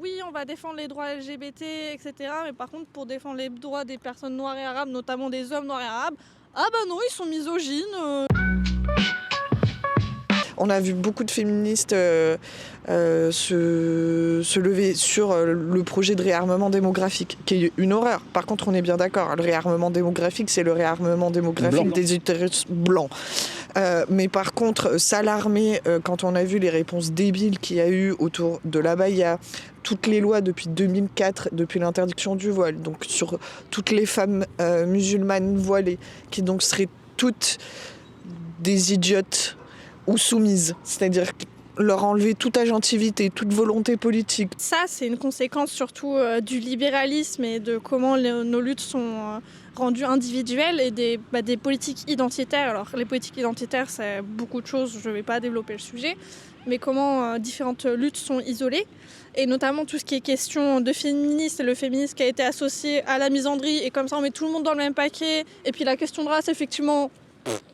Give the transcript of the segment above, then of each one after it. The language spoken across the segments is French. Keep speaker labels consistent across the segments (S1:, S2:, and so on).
S1: oui, on va défendre les droits LGBT, etc. Mais par contre, pour défendre les droits des personnes noires et arabes, notamment des hommes noirs et arabes, ah bah non, ils sont misogynes.
S2: On a vu beaucoup de féministes se lever sur le projet de réarmement démographique, qui est une horreur. Par contre, on est bien d'accord, le réarmement démographique, c'est le réarmement démographique des utérus blancs. Mais par contre, s'alarmer quand on a vu les réponses débiles qu'il y a eu autour de l'abaya, toutes les lois depuis 2004, depuis l'interdiction du voile, donc sur toutes les femmes musulmanes voilées, qui donc seraient toutes des idiotes ou soumises, c'est-à-dire leur enlever toute agentivité, toute volonté politique.
S1: Ça, c'est une conséquence surtout du libéralisme et de comment nos luttes sont rendues individuelles et des politiques identitaires. Alors, les politiques identitaires, c'est beaucoup de choses, je ne vais pas développer le sujet, mais comment différentes luttes sont isolées. Et notamment tout ce qui est question de féministe, et le féminisme qui a été associé à la misandrie, et comme ça on met tout le monde dans le même paquet. Et puis la question de race, effectivement,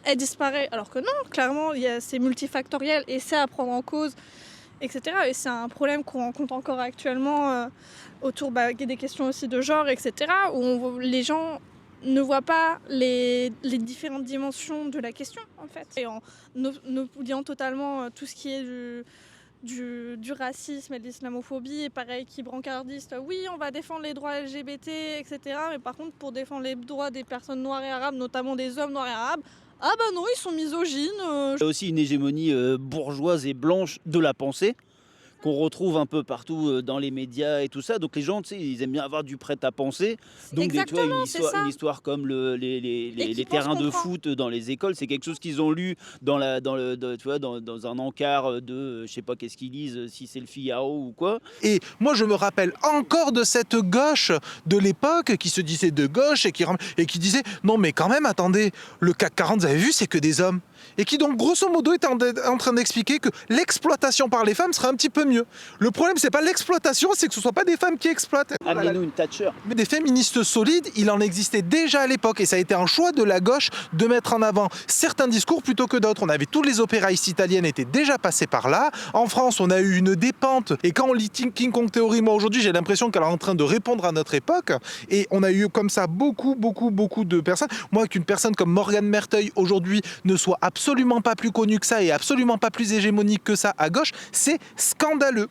S1: elle disparaît, alors que non, clairement, c'est multifactoriel et c'est à prendre en cause, etc. Et c'est un problème qu'on rencontre encore actuellement autour des questions aussi de genre, etc., où les gens ne voient pas les différentes dimensions de la question, en fait. Et en oubliant totalement tout ce qui est du racisme et de l'islamophobie, et pareil, qui brancardiste, oui, on va défendre les droits LGBT, etc. Mais par contre, pour défendre les droits des personnes noires et arabes, notamment des hommes noirs et arabes, ah bah non, ils sont misogynes.
S3: Il y a aussi une hégémonie bourgeoise et blanche de la pensée qu'on retrouve un peu partout dans les médias et tout ça. Donc les gens, tu sais, ils aiment bien avoir du prêt-à-penser. Donc tu vois, une histoire comme les terrains de foot dans les écoles, c'est quelque chose qu'ils ont lu dans un encart de, je sais pas qu'est-ce qu'ils lisent, si c'est le Figaro ou quoi.
S4: Et moi, je me rappelle encore de cette gauche de l'époque qui se disait de gauche et qui disait non mais quand même, attendez, le CAC 40, vous avez vu, c'est que des hommes. Et qui donc grosso modo est en train d'expliquer que l'exploitation par les femmes serait un petit peu mieux. Le problème, c'est pas l'exploitation, c'est que ce soit pas des femmes qui exploitent.
S3: Amenez-nous une Thatcher.
S4: Mais des féministes solides, il en existait déjà à l'époque et ça a été un choix de la gauche de mettre en avant certains discours plutôt que d'autres. On avait tous les opéraïstes italiennes étaient déjà passés par là. En France, on a eu une dépente et quand on lit King Kong Theory, moi aujourd'hui, j'ai l'impression qu'elle est en train de répondre à notre époque et on a eu comme ça beaucoup de personnes. Moi, qu'une personne comme Morgane Merteuil aujourd'hui ne soit absolument pas plus connue que ça et absolument pas plus hégémonique que ça à gauche, c'est scandaleux.